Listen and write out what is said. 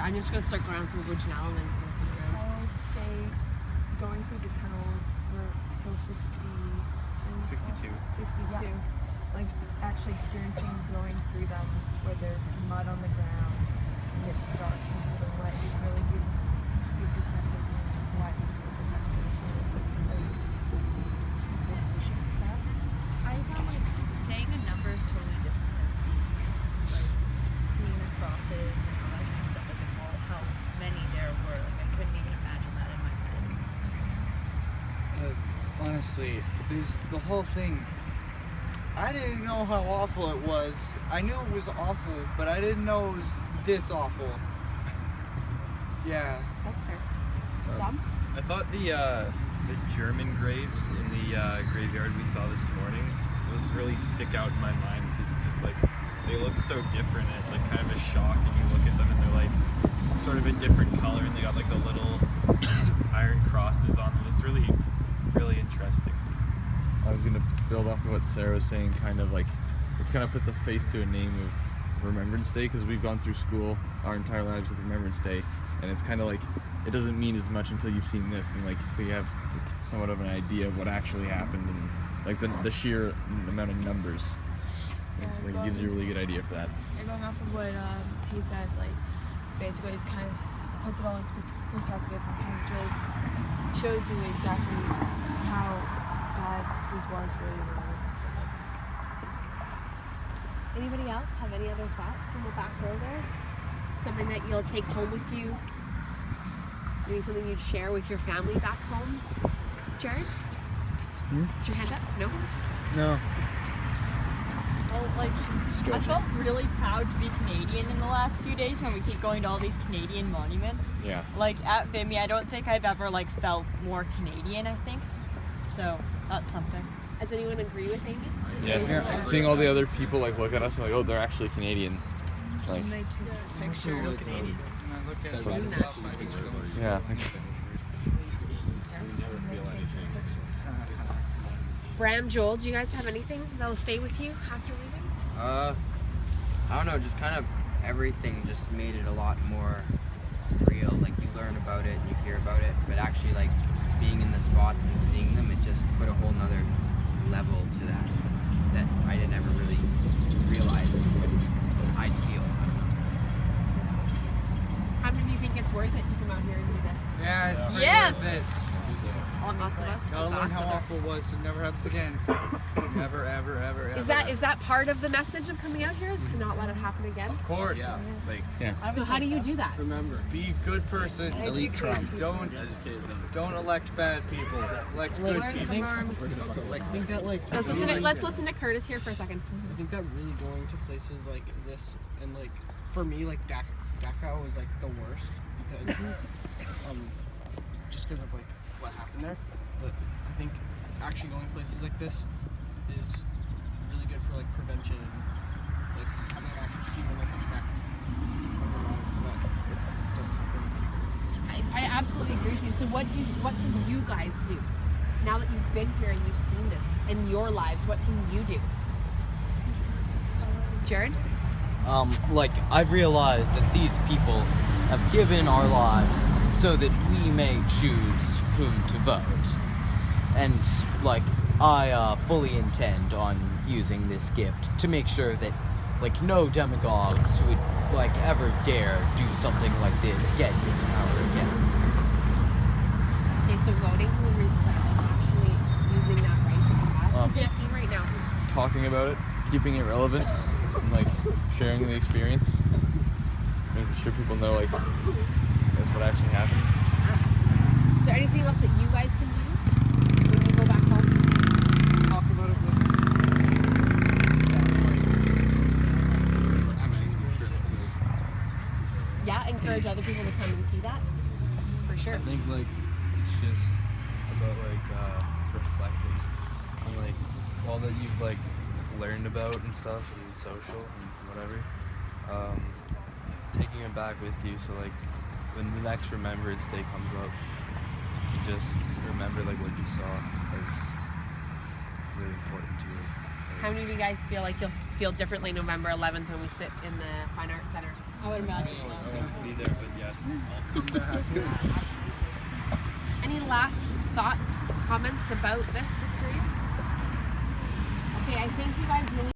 I'm just gonna start going around, so we'll go Janelle and then I would say going through the tunnels were those 62. Yeah. Like actually experiencing going through them where there's mud on the ground and it's dark and the wet is really good perspective and why it's so protected. I found like saying a number is totally different than seeing the crosses and all that kind of stuff, like how many there were. Like I couldn't even imagine that in my head. Honestly, the whole thing, I didn't know how awful it was. I knew it was awful, but I didn't know it was this awful. Yeah. That's fair. Dom? I thought the German graves in the graveyard we saw this morning, those really stick out in my mind because it's just like they look so different and it's like kind of a shock, and you look at them and they're like sort of a different color and they got like the little iron crosses on them. It's really interesting. I was gonna build off of what Sarah was saying, kind of like it kind of puts a face to a name of Remembrance Day, because we've gone through school our entire lives with Remembrance Day, and it's kind of like it doesn't mean as much until you've seen this and like until you have somewhat of an idea of what actually happened and like the sheer amount of numbers. Like, it gives you a really good idea for that. And going off of what he said, like basically it kind of puts it all into perspective and kind of really shows you exactly how bad these wars really were and stuff like that. Anybody else have any other thoughts in the back row there? Something that you'll take home with you? Maybe something you'd share with your family back home? Jared? Is your hand up? No? No. Well, like, I felt really proud to be Canadian in the last few days when we keep going to all these Canadian monuments. Yeah. Like, at Vimy, I don't think I've ever, like, felt more Canadian, I think. So, that's something. Does anyone agree with Amy? Yes. Yeah. Seeing all the other people like look at us and like, oh, they're actually Canadian. Like, And they take a picture of Canadian. And I look at That's it, what- stuff, I just don't. yeah. Bram, Joel, do you guys have anything that'll stay with you after leaving? I don't know, just kind of everything just made it a lot more real. Like you learn about it and you hear about it, but actually like being in the spots and seeing them, it just put a whole nother level to that I didn't ever really realize what I'd feel. How many of you think it's worth it to come out here and do this? Yeah, it's pretty Yes! worth it. Lots of us. Gotta That's learn how awesome. awful it was so it never happens again. Never, ever, ever, ever. Is that part of the message of coming out here? Is to not let it happen again? Of course. Yeah. Like So how do you do that? Remember, be a good person. Delete Trump. Don't elect bad people. Elect good people. Let's listen to Curtis here for a second. I think that really going to places like this and like for me like Dachau was like the worst because just because of like what happened there. But I think actually going places like this is really good for like prevention and like having an actual human like effect on the lives so that it doesn't happen in the future. I absolutely agree with you. So what can you guys do? Now that you've been here and you've seen this in your lives, what can you do? Jared? Like, I've realized that these people have given our lives so that we may choose whom to vote. And, like, I fully intend on using this gift to make sure that, like, no demagogues would, like, ever dare do something like this get into power again. Okay, so voting will actually using that right that you have. Who's 18 right now? Talking about it, keeping it relevant, and like sharing the experience, making sure people know like that's what actually happened. Is there anything else that you guys can do when you go back home? Talk about it with Yeah, encourage other people to come and see that. For sure. I think like it's just about like reflecting on like all that you've like learned about and stuff and social and whatever. Taking it back with you, so like when the next Remembrance Day comes up, you just remember like what you saw as really important to you. How many of you guys feel like you'll feel differently November 11th when we sit in the Fine Arts Center? I would imagine I won't be there, but Any last thoughts, comments about this experience? Okay, I thank you guys really